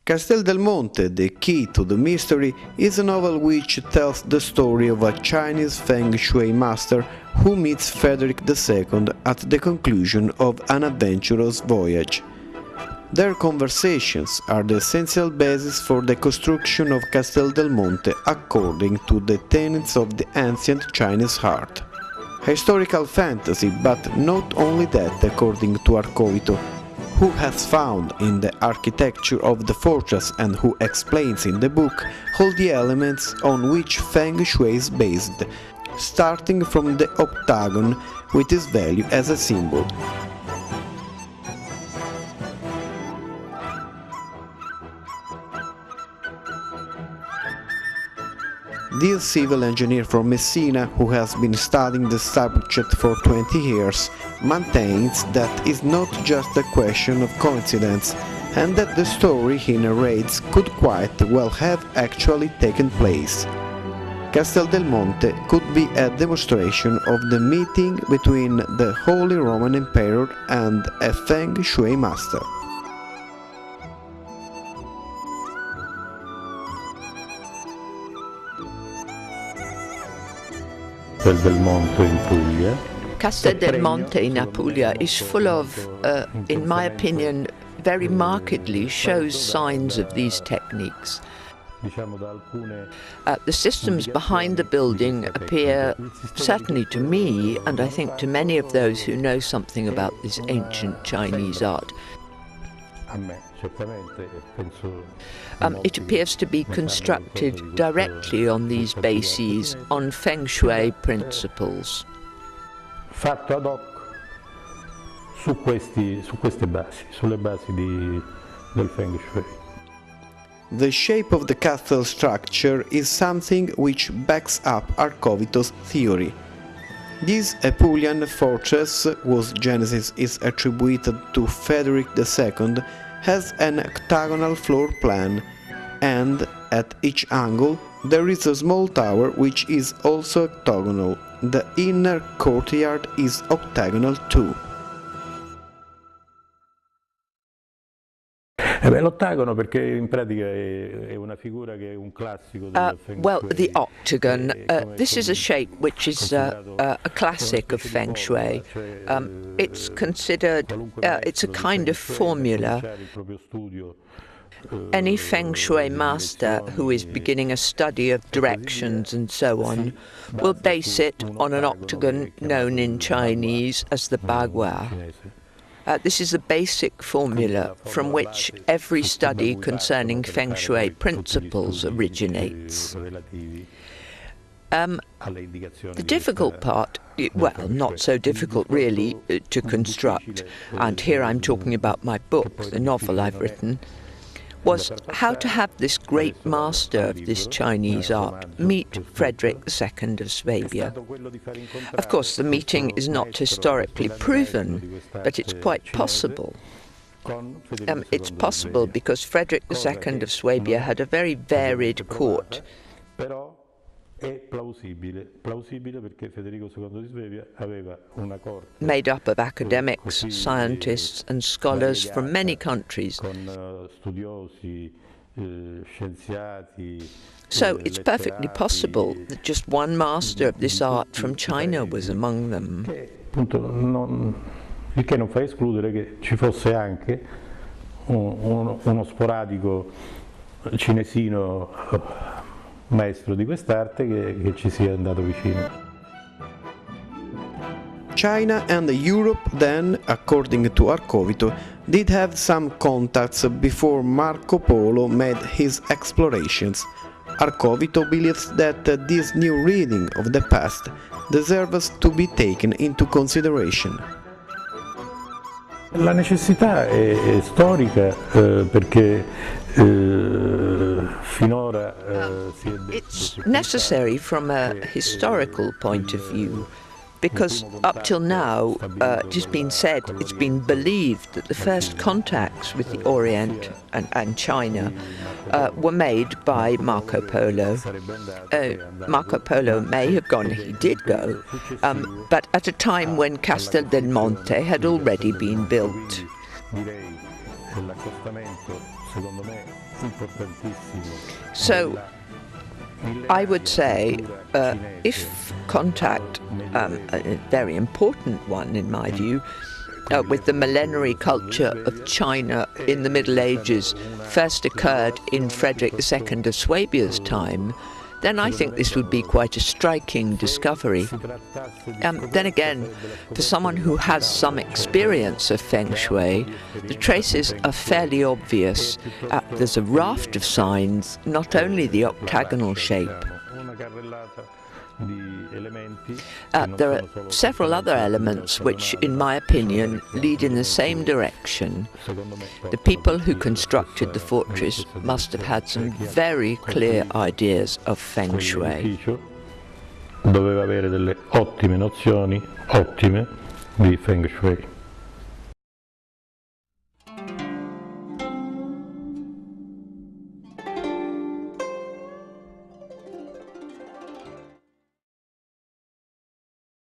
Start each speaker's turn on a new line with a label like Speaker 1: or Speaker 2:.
Speaker 1: Castel Del Monte, The Key to the Mystery, is a novel which tells the story of a Chinese Feng Shui master who meets Frederick II at the conclusion of an adventurous voyage. Their conversations are the essential basis for the construction of Castel Del Monte according to the tenets of the ancient Chinese art. Historical fantasy, but not only that according to Arcovito, who has found in the architecture of the fortress and who explains in the book all the elements on which Feng Shui is based, starting from the octagon with its value as a symbol. This civil engineer from Messina, who has been studying the subject for 20 years, maintains that it's not just a question of coincidence, and that the story he narrates could quite well have actually taken place. Castel del Monte could be a demonstration of the meeting between the Holy Roman Emperor and a Feng Shui master.
Speaker 2: Castel del Monte in Apulia is full of, in my opinion, very markedly shows signs of these techniques. The systems behind the building appear, certainly to me, and I think to many of those who know something about this ancient Chinese art, it appears to be constructed directly on these bases, on Feng Shui principles.
Speaker 3: Fatto ad hoc su queste basi, sulle basi del Feng Shui.
Speaker 1: The shape of the castle structure is something which backs up Arcovito's theory. This Apulian fortress, whose genesis is attributed to Frederick II, has an octagonal floor plan, and at each angle there is a small tower which is also octagonal. The inner courtyard is octagonal too.
Speaker 3: L'ottagono perché in pratica è una figura che è un classico del Feng Shui.
Speaker 2: Well, the octagon, this is a shape which is a classic of Feng Shui. It's considered, it's a kind of formula. Any Feng Shui master who is beginning a study of directions and so on will base it on an octagon known in Chinese as the bagua. This is the basic formula from which every study concerning Feng Shui principles originates. The difficult part, well, not so difficult really to construct, and here I'm talking about my book, the novel I've written, was how to have this great master of this Chinese art meet Frederick II of Swabia. Of course, the meeting is not historically proven, but it's quite possible. It's possible because Frederick II of Swabia had a very varied court. Made up of academics, scientists and scholars from many countries. So it's perfectly possible that just one master of this art from China was among them.
Speaker 3: Il che non fa escludere che ci fosse anche uno sporadico cinesino maestro di quest'arte che ci sia andato vicino.
Speaker 1: China and Europe then, according to Arcovito, did have some contacts before Marco Polo made his explorations. Arcovito believes that this new reading of the past deserves to be taken into consideration.
Speaker 3: La necessità è storica perché finora
Speaker 2: it's necessary from a historical point of view, because up till now it has been said, it's been believed that the first contacts with the Orient and China were made by Marco Polo. Marco Polo may have gone, he did go, but at a time when Castel del Monte had already been built. So I would say if contact, a very important one in my view, with the millenary culture of China in the Middle Ages first occurred in Frederick II of Swabia's time, then I think this would be quite a striking discovery. Then again, for someone who has some experience of Feng Shui, the traces are fairly obvious. There's a raft of signs, not only the octagonal shape. There are several other elements which, in my opinion, lead in the same direction. The people who constructed the fortress must have had some very clear ideas of Feng Shui.
Speaker 3: Doveva avere delle ottime nozioni, ottime, di Feng Shui.